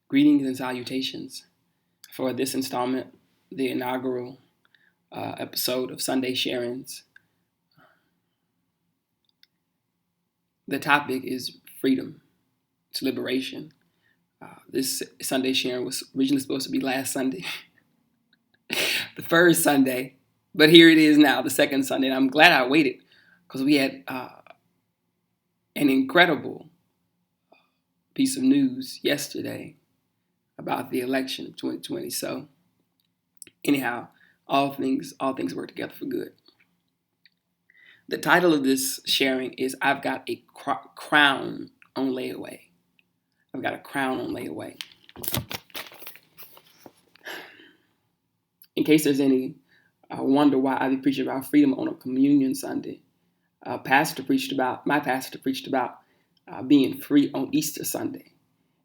Greetings and salutations for this installment, the inaugural episode of Sunday Sharings. The topic is freedom, it's liberation. This Sunday sharing was originally supposed to be last Sunday, the first Sunday, but here it is now, the second Sunday. And I'm glad I waited because we had an incredible piece of news yesterday about the election of 2020. So anyhow, all things work together for good. The title of this sharing is I've got a crown on layaway. I've got a crown on layaway. In case there's any wonder why I be preaching about freedom on a communion Sunday, my pastor preached about being free on Easter Sunday.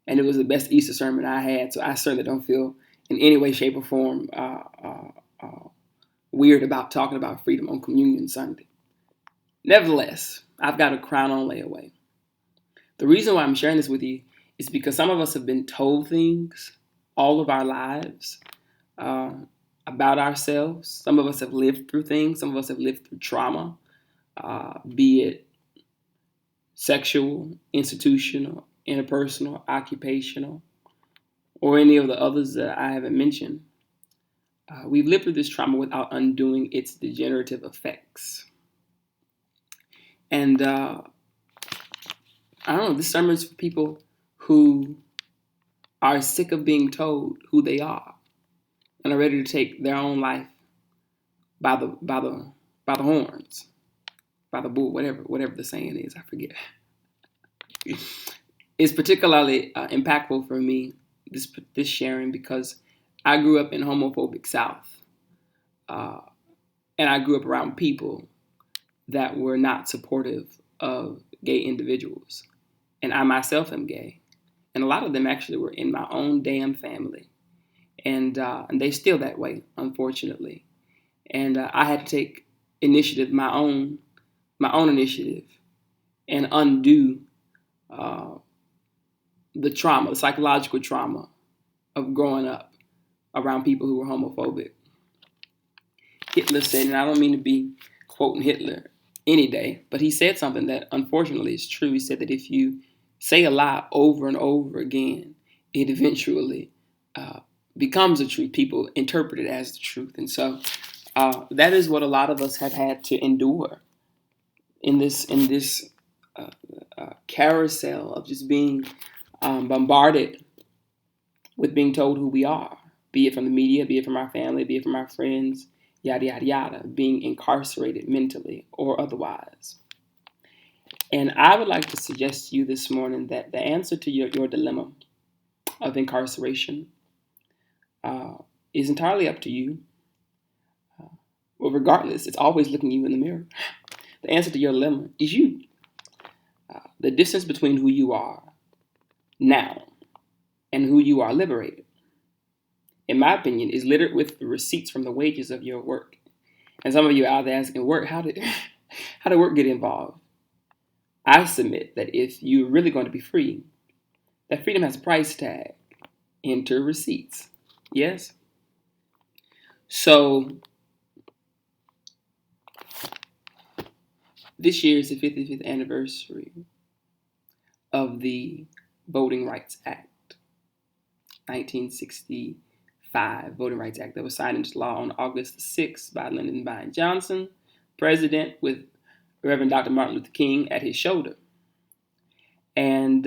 And it was the best Easter sermon I had, so I certainly don't feel in any way, shape, or form weird about talking about freedom on Communion Sunday. Nevertheless, I've got a crown on layaway. The reason why I'm sharing this with you is because some of us have been told things all of our lives about ourselves. Some of us have lived through things. Some of us have lived through trauma, be it sexual, institutional, interpersonal, occupational, or any of the others that I haven't mentioned. We've lived through this trauma without undoing its degenerative effects. And I don't know, this sermon is for people who are sick of being told who they are and are ready to take their own life by the horns, by the bull, whatever the saying is, I forget. It's particularly impactful for me, this sharing, because I grew up in homophobic South, and I grew up around people that were not supportive of gay individuals. And I myself am gay. And a lot of them actually were in my own damn family. And they still that way, unfortunately. And I had to take initiative, my own initiative, and undo the trauma, the psychological trauma of growing up around people who were homophobic. Hitler said, and I don't mean to be quoting Hitler any day, but he said something that unfortunately is true. He said that if you say a lie over and over again, it eventually becomes the truth. People interpret it as the truth. And so that is what a lot of us have had to endure in this carousel of just being bombarded with being told who we are, be it from the media, be it from our family, be it from our friends, yada, yada, yada, being incarcerated mentally or otherwise. And I would like to suggest to you this morning that the answer to your dilemma of incarceration is entirely up to you. Well, regardless, it's always looking you in the mirror. The answer to your dilemma is you. The distance between who you are now and who you are liberated, in my opinion, is littered with the receipts from the wages of your work. And some of you are out there asking, work, how did work get involved? I submit that if you're really going to be free, that freedom has a price tag. Enter receipts. Yes? So, this year is the 55th anniversary of the Voting Rights Act, 1965 Voting Rights Act that was signed into law on August 6th by Lyndon B. Johnson, president, with Reverend Dr. Martin Luther King at his shoulder. And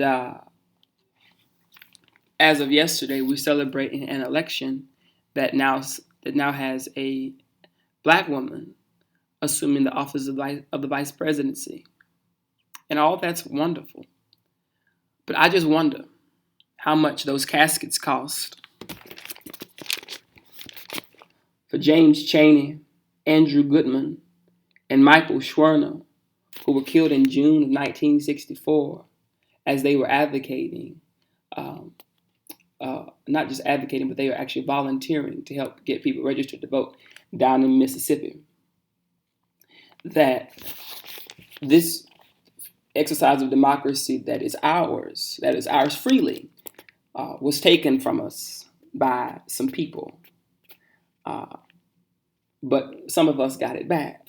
as of yesterday, we're celebrating an election that now has a black woman assuming the office of the vice presidency. And all that's wonderful. But I just wonder how much those caskets cost for James Chaney, Andrew Goodman, and Michael Schwerner, who were killed in June of 1964 as they were advocating, not just advocating, but they were actually volunteering to help get people registered to vote down in Mississippi. That this exercise of democracy that is ours freely, was taken from us by some people, uh, but some of us got it back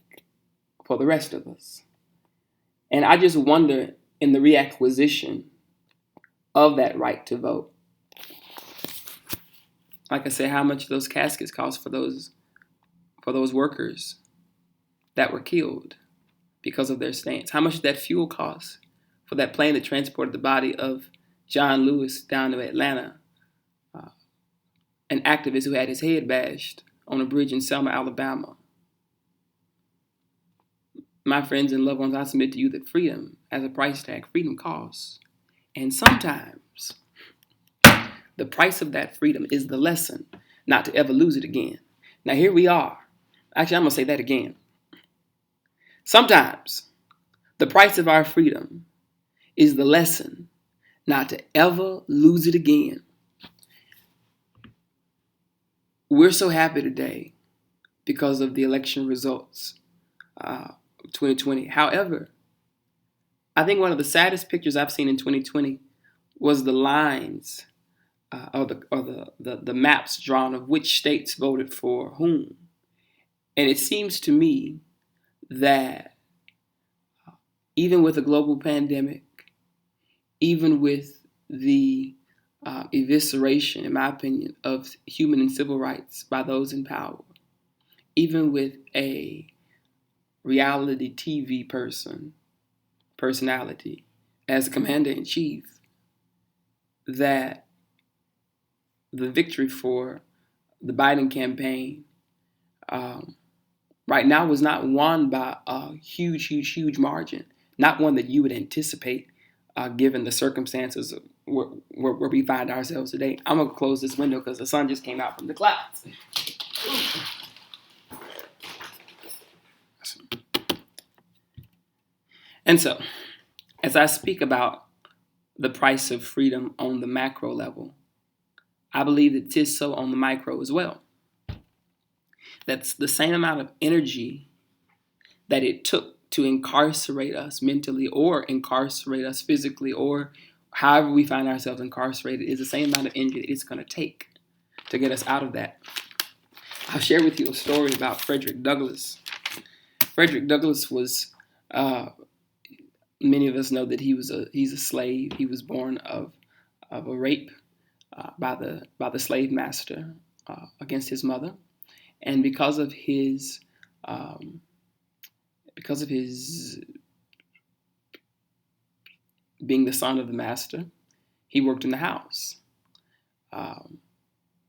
for the rest of us. And I just wonder, in the reacquisition of that right to vote, like I said, how much those caskets cost for those workers that were killed because of their stance. How much did that fuel cost for that plane that transported the body of John Lewis down to Atlanta, an activist who had his head bashed on a bridge in Selma, Alabama? My friends and loved ones, I submit to you that freedom has a price tag. Freedom costs. And sometimes the price of that freedom is the lesson not to ever lose it again. Now here we are. Actually, I'm going to say that again. Sometimes the price of our freedom is the lesson not to ever lose it again. We're so happy today because of the election results of 2020. However, I think one of the saddest pictures I've seen in 2020 was the lines or the maps drawn of which states voted for whom. And it seems to me that even with a global pandemic, even with the evisceration, in my opinion, of human and civil rights by those in power, even with a reality TV personality as a commander-in-chief, that the victory for the Biden campaign right now was not won by a huge margin, not one that you would anticipate given the circumstances of where we find ourselves today. I'm going to close this window because the sun just came out from the clouds. And so, as I speak about the price of freedom on the macro level, I believe that 'tis so on the micro as well. That's the same amount of energy that it took to incarcerate us mentally or incarcerate us physically or however we find ourselves incarcerated is the same amount of energy that it's going to take to get us out of that. I'll share with you a story about Frederick Douglass. Frederick Douglass was, many of us know that he's a slave. He was born of a rape by the slave master against his mother, and because of his being the son of the master, he worked in the house,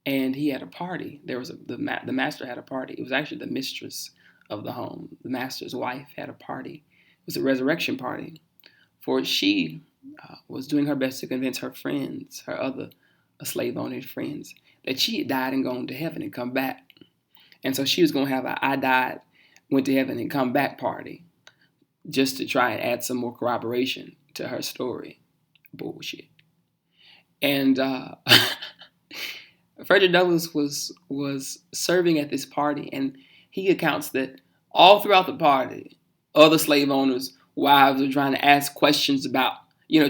and he had a party. The master had a party. It was actually the mistress of the home, the master's wife, had a party. It was a resurrection party, for she was doing her best to convince her friends, her other slave owner friends, that she had died and gone to heaven and come back. And so she was going to have a I died, went to heaven and come back party just to try and add some more corroboration to her story. Bullshit. And Frederick Douglass was serving at this party, and he accounts that all throughout the party, other slave owners' wives were trying to ask questions about,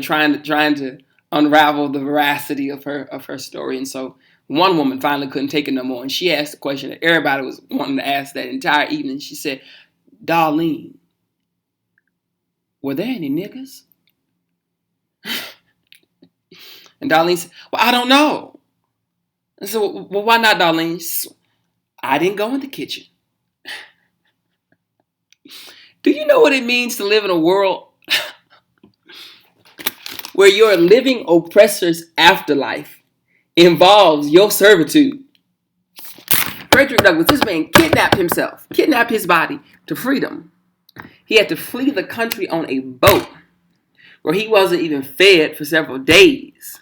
trying to unravel the veracity of her story. And so one woman finally couldn't take it no more, and she asked the question that everybody was wanting to ask that entire evening. She said, "Darlene, were there any niggas?" And Darlene said, "Well, I don't know." I said, "Well, why not, Darlene?" She said, "I didn't go in the kitchen." Do you know what it means to live in a world where your living oppressor's afterlife involves your servitude? Frederick Douglass, this man kidnapped his body to freedom. He had to flee the country on a boat where he wasn't even fed for several days.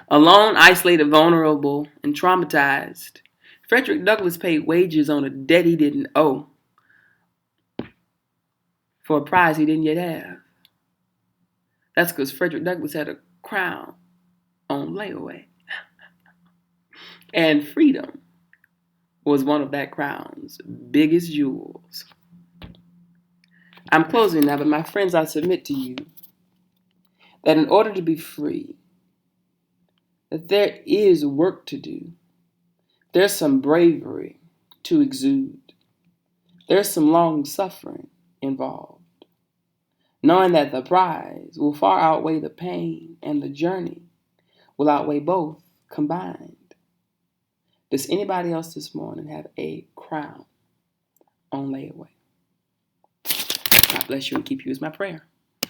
Alone, isolated, vulnerable, and traumatized, Frederick Douglass paid wages on a debt he didn't owe for a prize he didn't yet have. That's because Frederick Douglass had a crown on layaway. And freedom was one of that crown's biggest jewels. I'm closing now, but my friends, I submit to you that in order to be free, that there is work to do. There's some bravery to exude. There's some long suffering involved, knowing that the prize will far outweigh the pain and the journey will outweigh both combined. Does anybody else this morning have a crown on layaway? God bless you and keep you is my prayer.